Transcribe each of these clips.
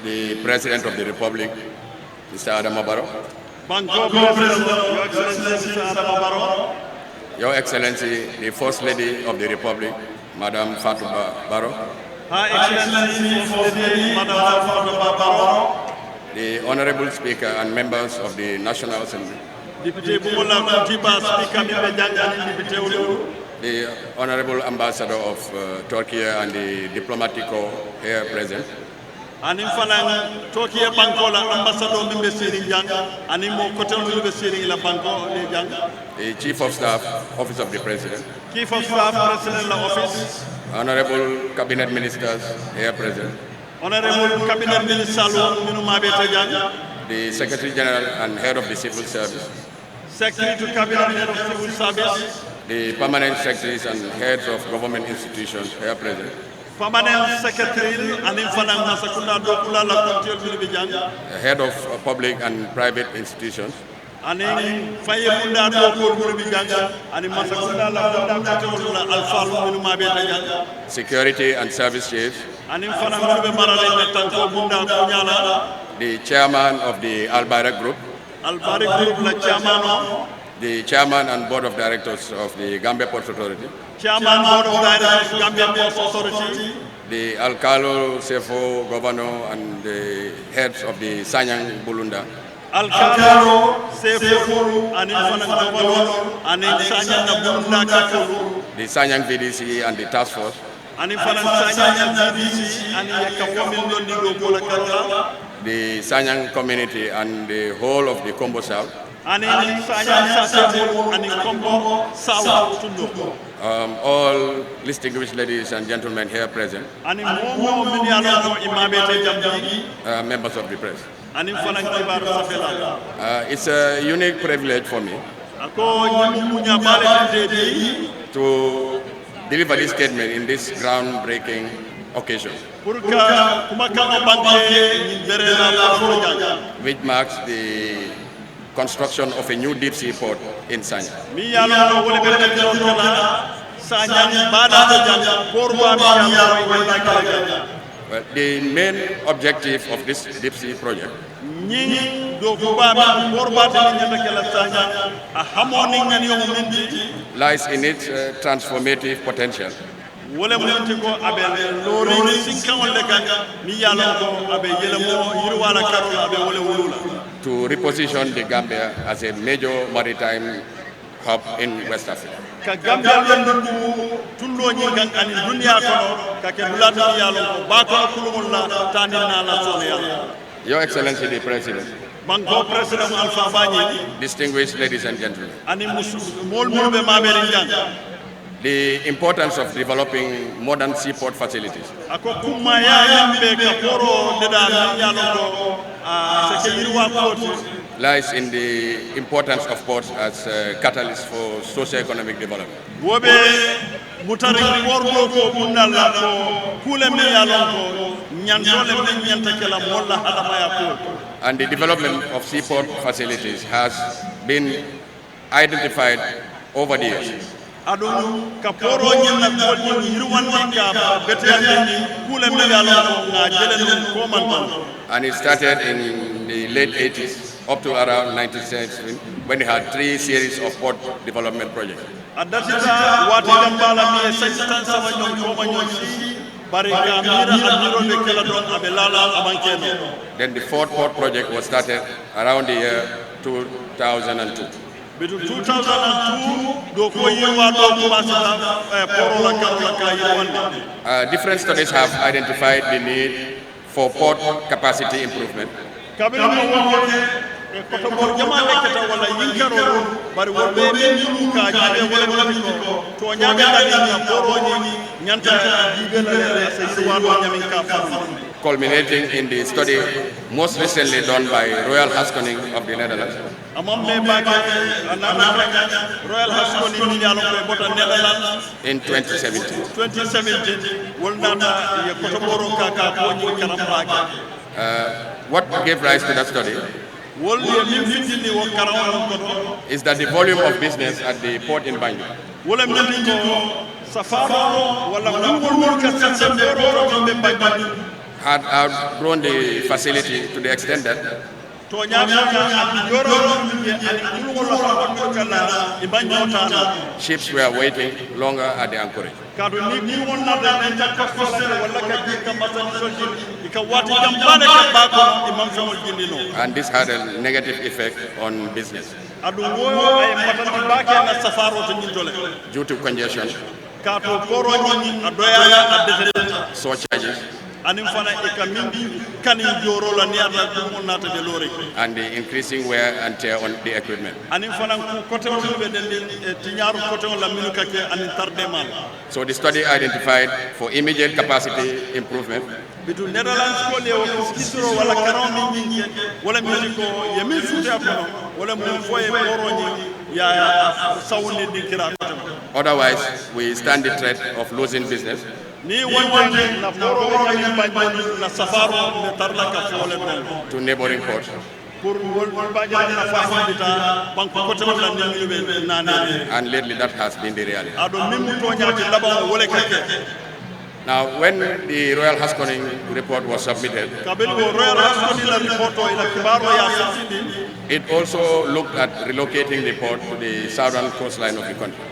the President of the Republic, Mr. Adama Barrow. Banko President, Your Excellency Mr. Adama Barrow. Your Excellency, the First Lady of the Republic, Madam Fatou Barrow. Her Excellency First Lady, Madam Fatou Barrow. The Honorable Speaker and members of the National Assembly. Deputy Bumola Kutiba Speaker Mibe Janjani Deputy Ulu. The Honorable Ambassador of Turkey and the diplomatic corps here present. Anim falang Turkey Bankola Ambassador Mibe Siri Jang, Animo Kotel Mibe Siri La Banko Le Jang. The Chief of Staff, Office of the President. Chief of Staff, President of Office. Honorable Cabinet Ministers here present. Honorable Cabinet Minister Minumabe Jang. The Secretary General and Head of the Civil Service. Secretary to Cabinet Head of Civil Service. The Permanent Secretaries and Heads of Government Institutions here present. Permanent Secretary Anim Falang Masakunda Dokula La Bijang. Head of Public and Private Institutions. Anim Fayemunda Dokula Bijang. Anim Masakunda La Alfa Minumabe Jang. Security and Service Chiefs. Anim Falang Marale Tanko Bunda Kunyala. The Chairman of the Albayrak Group. Albayrak Group La Chairman. The Chairman and Board of Directors of the Gambia Ports Authority. Chairman Board of Directors Gambia Ports Authority. The Alcalo, Sefo, Governor and the heads of the Sanyang Bulunda. Alcalo, Sefo, and Governor, and Sanyang Bulunda Kafu. The Sanyang VDC and the Task Force. And Sanyang VDC and the Sanyang community and the whole of the Combo South. And all distinguished ladies and gentlemen here present, members of the press. It's a unique privilege for me to deliver this statement in this groundbreaking occasion, which marks the construction of a new deep sea port in Sanyang. Well, the main objective of this deep sea project lies in its transformative potential to reposition the Gambia as a major maritime hub in West Africa. Your Excellency the President, distinguished ladies and gentlemen, the importance of developing modern seaport facilities lies in the importance of ports as a catalyst for socio-economic development. And the development of seaport facilities has been identified over the years. And it started in the late 80s up to around 1970 when we had 3 series of port development projects. Then the 4th port project was started around the year 2002. Different studies have identified the need for port capacity improvement. Culminating in the study most recently done by Royal Haskoning of the Netherlands. In 2017. What gave rise to that study is that the volume of business at the port in Banjul had outgrown the facility to the extent that ships were waiting longer at the anchorage. And this had a negative effect on business due to congestion, surcharges, and the increasing wear and tear on the equipment. So the study identified for immediate capacity improvement otherwise we stand the threat of losing business to neighboring ports. And lately that has been the reality. Now, when the Royal Haskoning report was submitted, it also looked at relocating the port to the southern coastline of the country.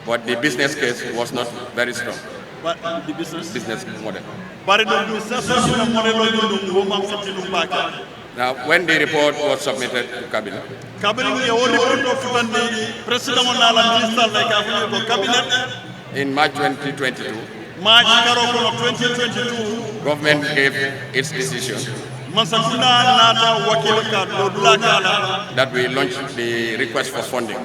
But the business case was not very strong. But the business model. Now, when the report was submitted to Cabinet, in March 2022, government gave its decision that we launched the request for funding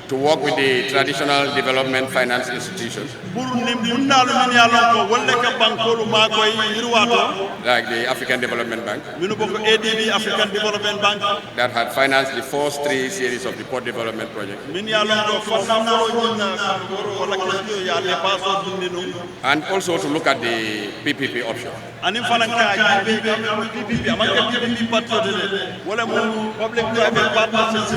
to work with the traditional development finance institutions like the African Development Bank that had financed the first 3 series of the port development project, and also to look at the PPP option. Public-private partnerships,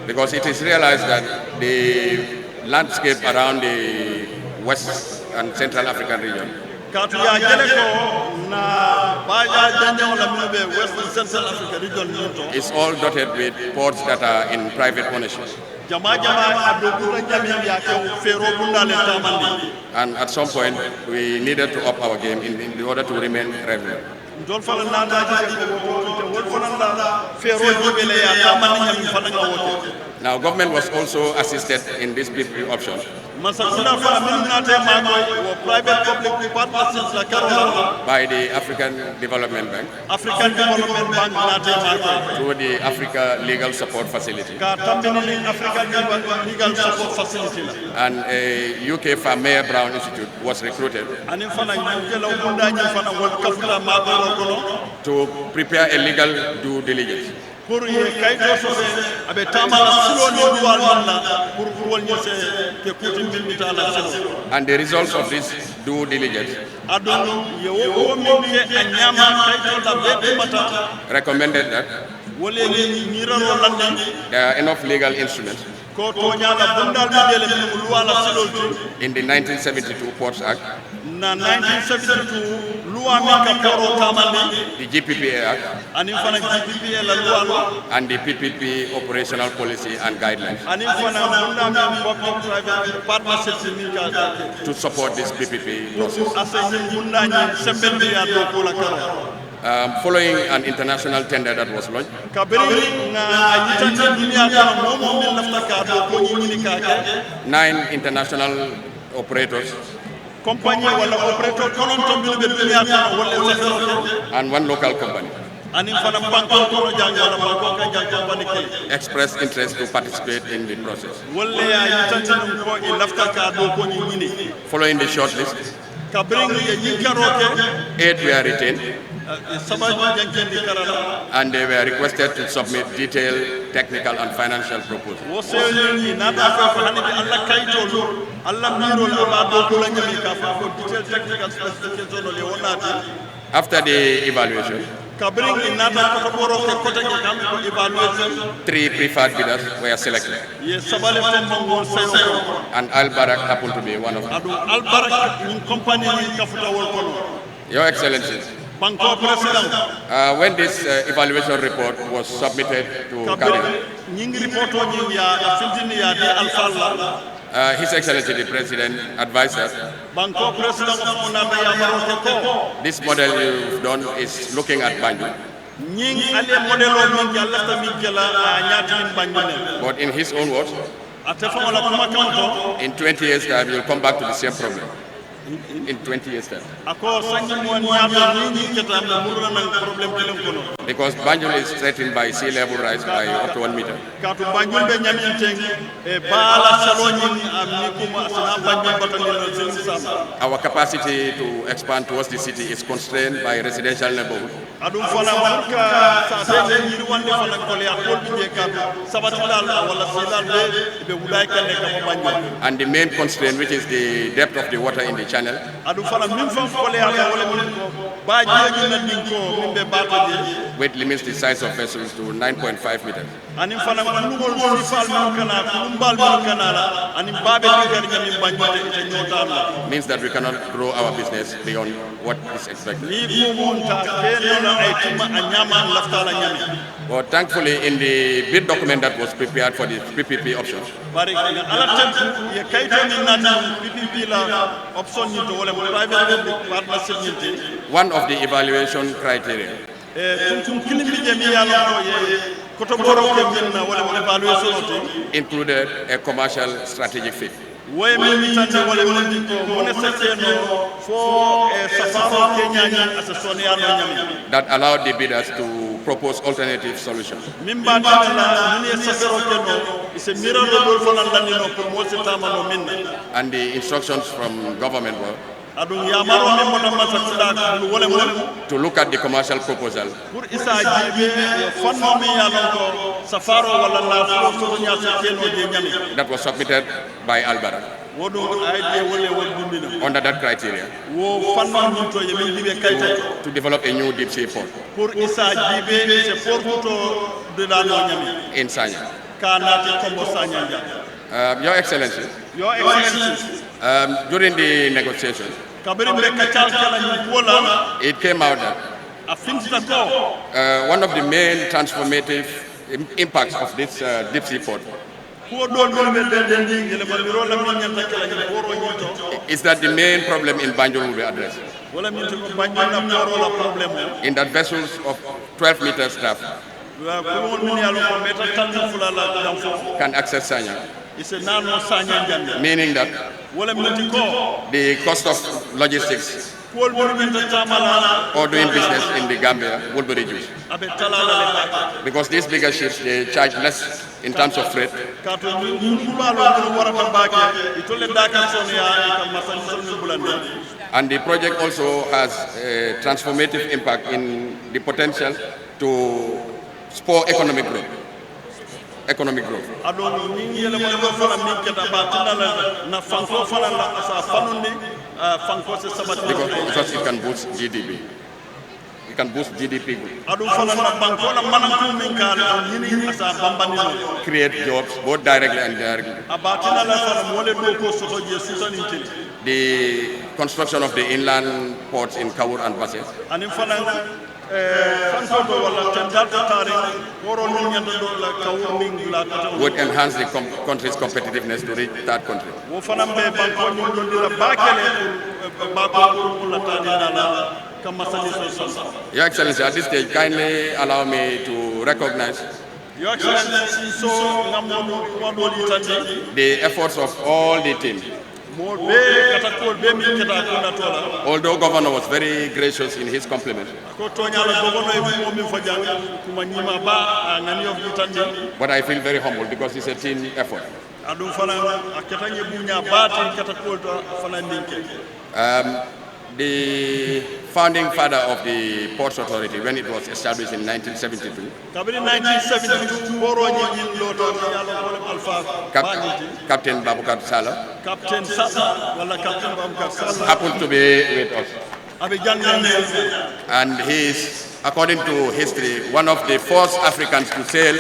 because it is realized that the landscape around the West and Central African region is all dotted with ports that are in private ownership. And at some point, we needed to up our game in order to remain relevant. Now, government was also assisted in this PPP option by the African Development Bank through the Africa Legal Support Facility and a UK Mayor Brown Institute was recruited to prepare a legal due diligence. And the results of this due diligence recommended that there are enough legal instruments in the 1972 Ports Act, the GPPA Act, and the PPP operational policy and guidelines to support this PPP process. Following an international tender that was launched, 9 international operators and 1 local company expressed interest to participate in the process. Following the shortlist, 8 were retained and they were requested to submit detailed technical and financial proposals. After the evaluation, 3 preferred bidders were selected, and Al Barak happened to be one of them. Your Excellency, when this evaluation report was submitted to Cabinet, His Excellency the President advised us, this model you've done is looking at Banjul, but in his own words, in 20 years' time, you'll come back to the same problem. In 20 years' time. Because Banjul is threatened by sea level rise by up to 1 meter. Our capacity to expand towards the city is constrained by residential neighborhood. And the main constraint, which is the depth of the water in the channel, which limits the size of vessels to 9.5 meters. Means that we cannot grow our business beyond what is expected. But thankfully, in the bid document that was prepared for the PPP option, one of the evaluation criteria included a commercial strategic fit. That allowed the bidders to propose alternative solutions. And the instructions from government were to look at the commercial proposal that was submitted by Al Barak under that criteria to develop a new deep sea port in Sanyang. Your Excellency, during the negotiation, it came out that one of the main transformative impacts of this deep sea port is that the main problem in Banjul will be addressed. In that vessels of 12 meters draft can access Sanyang. Meaning that the cost of logistics or doing business in the Gambia will be reduced. Because these bigger ships, they charge less in terms of freight. And the project also has a transformative impact in the potential to spur economic growth. Because it can boost GDP. It can boost GDP. Create jobs both directly and indirectly. The construction of the inland ports in Kawur and Basse would enhance the country's competitiveness to reach that country. Your Excellency, at this stage, kindly allow me to recognize the efforts of all the team. Although Governor was very gracious in his compliment, but I feel very humble because it's a team effort. The founding father of the Ports Authority when it was established in 1972. Captain Babukar Sala happened to be with us. And he is, according to history, one of the first Africans to sail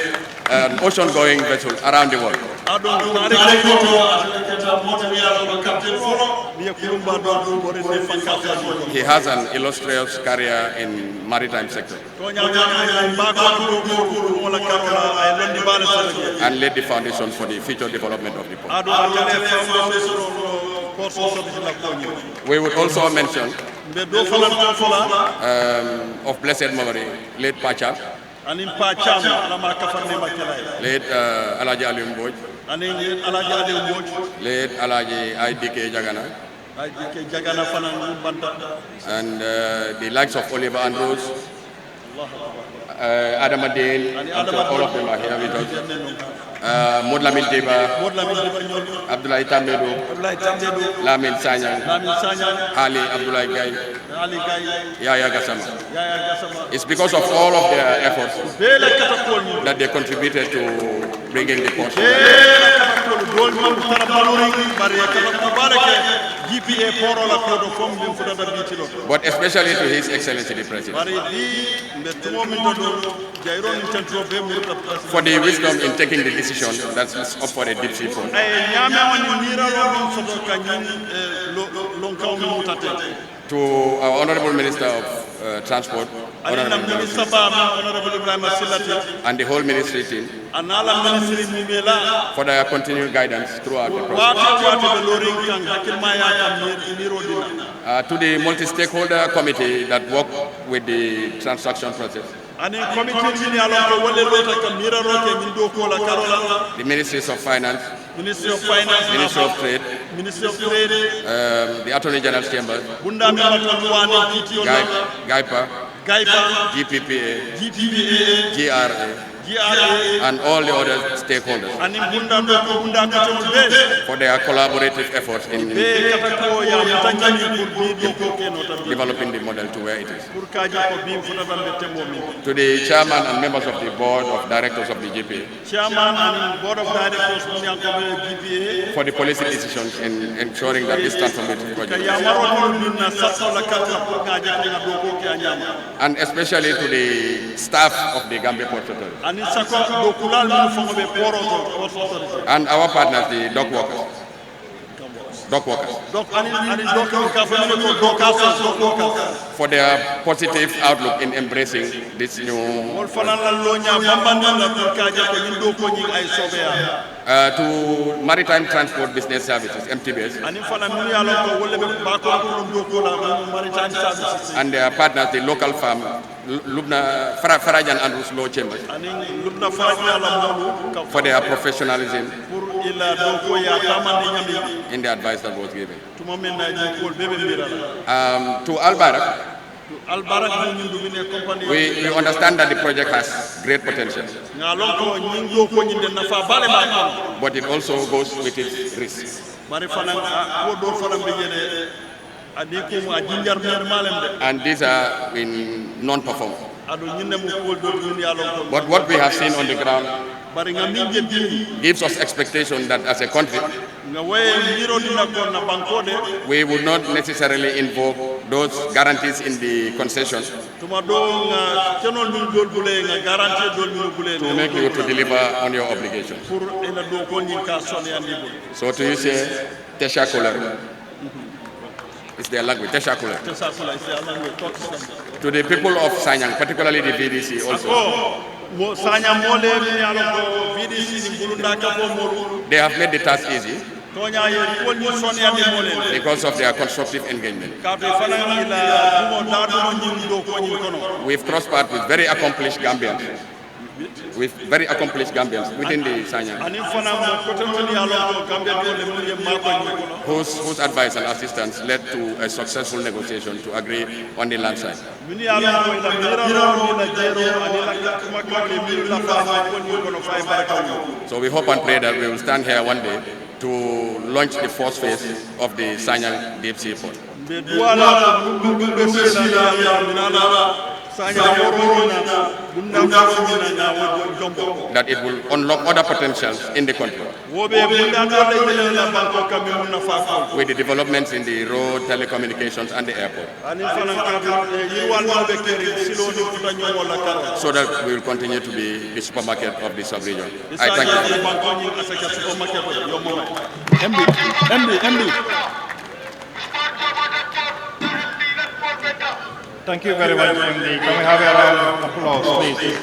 an ocean-going vessel around the world. He has an illustrious career in maritime sector and laid the foundation for the future development of the port. We would also mention of blessed memory, late Pacham, late Alaji Alium Boj, late Alaji IDK Jagana, and the likes of Oliver Andrews, Adam Adele, all of them are here with us. Modlamin Deba, Abdullah Tamedo, Lamin Sanyang, Ali Abdullah Gai, Yaya Gassama. It's because of all of their efforts that they contributed to bringing the port. But especially to His Excellency the President for the wisdom in taking the decision that's up for a deep sea port. To our Honorable Minister of Transport, Honorable and the whole ministry team for their continued guidance throughout the process. To the multi-stakeholder committee that worked with the transaction process. The Ministries of Finance, Ministry of Trade, the Attorney General's Chamber, GAIPA, GPPA, GRA, and all the other stakeholders for their collaborative efforts in developing the model to where it is. To the chairman and members of the board of directors of the GPA for the policy decisions in ensuring that this transformative project and especially to the staff of the Gambia Port Authority and our partners, the dock workers. For their positive outlook in embracing this new to Maritime Transport Business Services, MTBS, and their partners, the local firm, Lubna Farajan and Ruslo Chambers, for their professionalism in the advice that was given. To Al-Barak, we understand that the project has great potential, but it also goes with its risks. And these are in non-perform. But what we have seen on the ground gives us expectation that as a country, we would not necessarily invoke those guarantees in the concession to make you to deliver on your obligation. So to you say, Teshakular. It's their language, Teshakular. To the people of Sanyang, particularly the VDC also, they have made the task easy because of their constructive engagement. We've crossed paths with very accomplished Gambians. Within the Sanyang, whose advice and assistance led to a successful negotiation to agree on the land side. So we hope and pray that we will stand here one day to launch the first phase of the Sanyang deep sea port. mbe duwala be sesila ya minala Sanyang that it will unlock other potentials in the country. With the developments in the road, telecommunications, and the airport. So that we will continue to be the supermarket of the sub-region. I thank you. Thank you very much, MD. Can we have a round of applause, please?